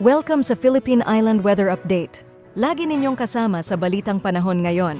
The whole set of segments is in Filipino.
Welcome sa Philippine Island Weather Update. Lagi ninyong kasama sa balitang panahon ngayon.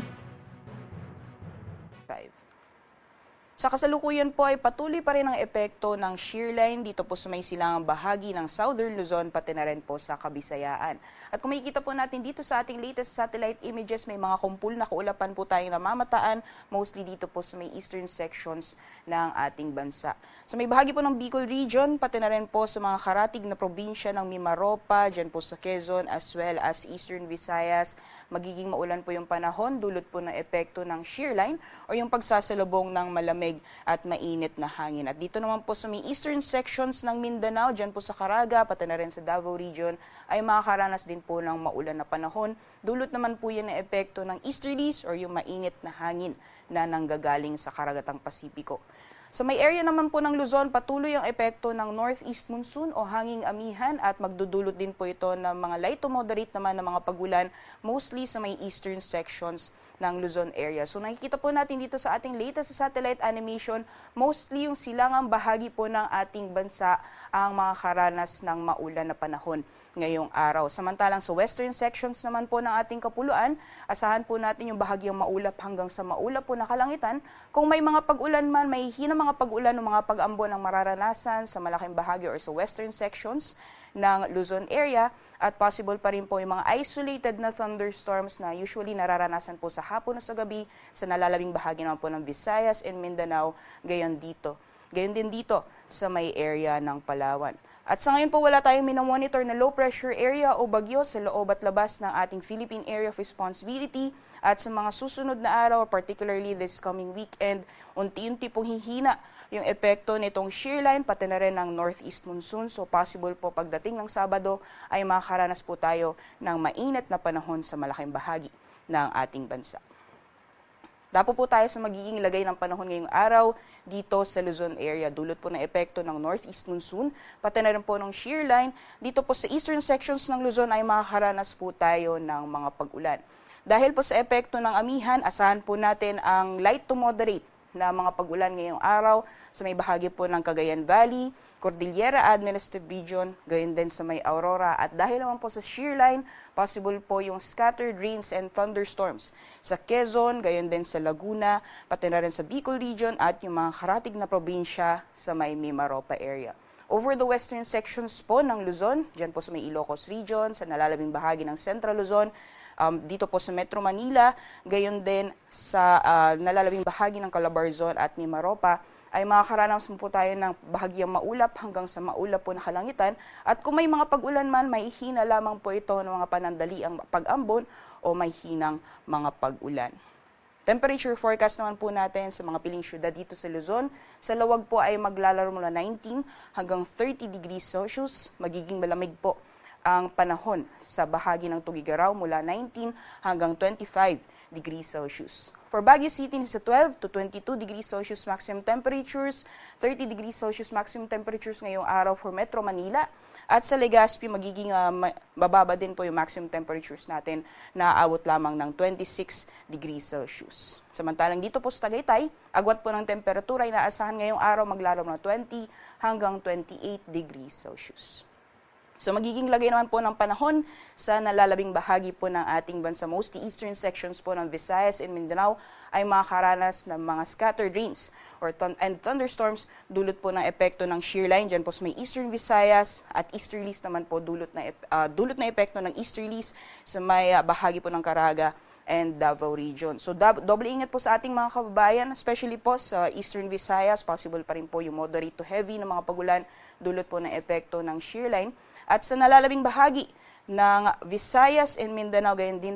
Sa kasalukuyan po ay patuloy pa rin ang epekto ng shear line dito po sa may silangang bahagi ng Southern Luzon pati na rin po sa Kabisayaan. At kung makikita po natin dito sa ating latest satellite images, may mga kumpul na kaulapan po tayong namamataan, mostly dito po sa may eastern sections ng ating bansa. Sa may bahagi po ng Bicol region, pati na rin po sa mga karatig na probinsya ng Mimaropa, dyan po sa Quezon as well as Eastern Visayas, magiging maulan po yung panahon dulot po ng epekto ng shear line o yung pagsasalubong ng malamig at mainit na hangin. At dito naman po sa may eastern sections ng Mindanao, dyan po sa Caraga, pati na rin sa Davao region, ay makakaranas din po ng maulan na panahon. Dulot naman po yan ng epekto ng easterlies or yung mainit na hangin na nanggagaling sa Karagatang Pasipiko. Sa may area naman po ng Luzon, patuloy ang epekto ng northeast monsoon o hanging amihan at magdudulot din po ito ng mga light to moderate naman ng mga pagulan, mostly sa may eastern sections ng Luzon area. So nakikita po natin dito sa ating latest satellite animation, mostly yung silangang bahagi po ng ating bansa ang makakaranas ng maulan na panahon ngayong araw. Samantalang sa western sections naman po ng ating kapuluan, asahan po natin yung bahagyang maulap hanggang sa maulap po na kalangitan. Kung may mga pag-ulan man, may hinang mga pag-ulan o mga pag-ambon ang mararanasan sa malaking bahagi or sa western sections ng Luzon area at possible pa rin po yung mga isolated na thunderstorms na usually nararanasan po sa hapon o sa gabi sa nalalabing bahagi naman po ng Visayas and Mindanao, gayon din dito sa may area ng Palawan. At sa ngayon po wala tayong minomonitor na low pressure area o bagyo sa loob at labas ng ating Philippine Area of Responsibility at sa mga susunod na araw, particularly this coming weekend, unti-unti pong hihina yung epekto nitong shear line pati na rin ng northeast monsoon. So possible po pagdating ng Sabado ay makakaranas po tayo ng mainit na panahon sa malaking bahagi ng ating bansa. Dapo po tayo sa magiging lagay ng panahon ngayong araw dito sa Luzon area. Dulot po ng epekto ng northeast monsoon, pati na rin po ng shear line. Dito po sa eastern sections ng Luzon ay makakaranas po tayo ng mga pag-ulan. Dahil po sa epekto ng amihan, asahan po natin ang light to moderate na mga pag-ulan ngayong araw sa may bahagi po ng Cagayan Valley, Cordillera Administrative Region, gayon din sa may Aurora. At dahil naman po sa shear line, possible po yung scattered rains and thunderstorms sa Quezon, gayon din sa Laguna, pati na rin sa Bicol Region at yung mga karatig na probinsya sa may Mimaropa area. Over the western sections po ng Luzon, dyan po sa may Ilocos Region, sa nalalabing bahagi ng Central Luzon, dito po sa Metro Manila, gayon din sa nalalabing bahagi ng Calabarzon at Mimaropa, ay makakaranas po tayo ng bahagyang maulap hanggang sa maulap po na kalangitan. At kung may mga pag-ulan man, may hina lamang po ito ng mga panandaliang pag-ambon o may hinang mga pag-ulan. Temperature forecast naman po natin sa mga piling syudad dito sa Luzon. Sa lawag po ay maglalaro mula 19 hanggang 30 degrees Celsius. Magiging malamig po ang panahon sa bahagi ng Tugigaraw mula 19 hanggang 25 degrees Celsius. For Baguio City, sa 12 to 22 degrees Celsius maximum temperatures, 30 degrees Celsius maximum temperatures ngayong araw for Metro Manila. At sa Legazpi, magiging bababa din po yung maximum temperatures natin na aabot lamang ng 26 degrees Celsius. Samantalang dito po sa Tagaytay, agwat po ng temperatura ay naasahan ngayong araw maglalaro ng 20 hanggang 28 degrees Celsius. So magiging lagay naman po ng panahon sa nalalabing bahagi po ng ating bansa. Mostly eastern sections po ng Visayas and Mindanao ay makakaranas ng mga scattered rains and thunderstorms dulot po ng epekto ng shear line. Diyan po sa may eastern Visayas at easterlies naman po dulot na epekto ng easterlies sa may bahagi po ng Caraga and Davao region. So doble ingat po sa ating mga kababayan, especially po sa eastern Visayas. Possible pa rin po yung moderate to heavy na mga pagulan dulot po ng epekto ng shear line. At sa nalalabing bahagi ng Visayas and Mindanao, gayon din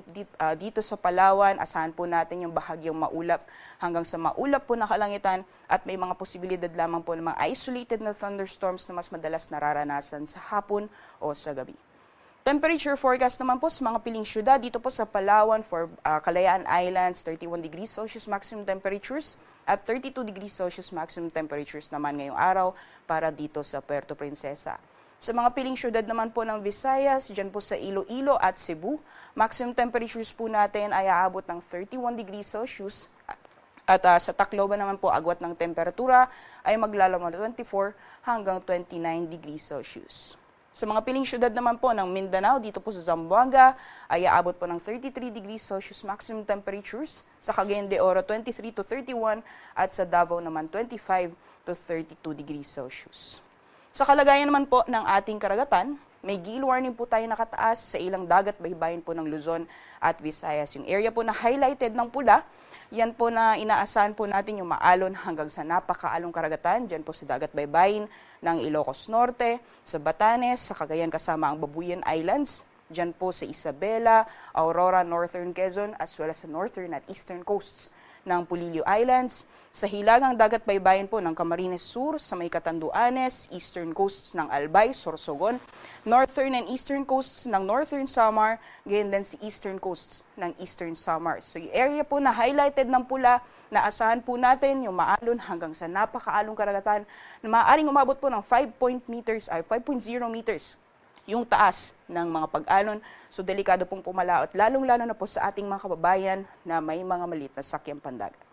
dito sa Palawan, asahan po natin yung bahagyang maulap hanggang sa maulap po na kalangitan at may mga posibilidad lamang po ng mga isolated na thunderstorms na mas madalas nararanasan sa hapon o sa gabi. Temperature forecast naman po sa mga piling syudad dito po sa Palawan for Kalayaan Islands, 31 degrees Celsius maximum temperatures at 32 degrees Celsius maximum temperatures naman ngayong araw para dito sa Puerto Princesa. Sa mga piling syudad naman po ng Visayas, dyan po sa Iloilo at Cebu, maximum temperatures po natin ay aabot ng 31 degrees Celsius. At sa Tacloban naman po, agwat ng temperatura ay maglalaro ng 24 hanggang 29 degrees Celsius. Sa mga piling syudad naman po ng Mindanao, dito po sa Zamboanga, ay aabot po ng 33 degrees Celsius maximum temperatures. Sa Cagayan de Oro, 23 to 31 at sa Davao naman 25 to 32 degrees Celsius. Sa kalagayan naman po ng ating karagatan, may gale warning po tayo nakataas sa ilang dagat baybayin po ng Luzon at Visayas. Yung area po na highlighted ng pula, yan po na inaasahan po natin yung maalon hanggang sa napakaalong karagatan, dyan po sa dagat baybayin ng Ilocos Norte, sa Batanes, sa Cagayan kasama ang Babuyan Islands, dyan po sa Isabela, Aurora, Northern Quezon, as well as sa northern at eastern coasts ng Pulilio Islands, sa hilagang dagat baybayin po ng Camarines Sur, sa may Catanduanes, eastern coasts ng Albay, Sorsogon, northern and eastern coasts ng Northern Samar, gayon din sa eastern coasts ng Eastern Samar. So yung area po na highlighted ng pula, naasahan po natin yung maalon hanggang sa napakaalong karagatan na maaaring umabot po ng 5.0 meters yung taas ng mga pag-alon. So delikado pong pumalaot, lalong-lalo na po sa ating mga kababayan na may mga maliit na sakyang pandagat.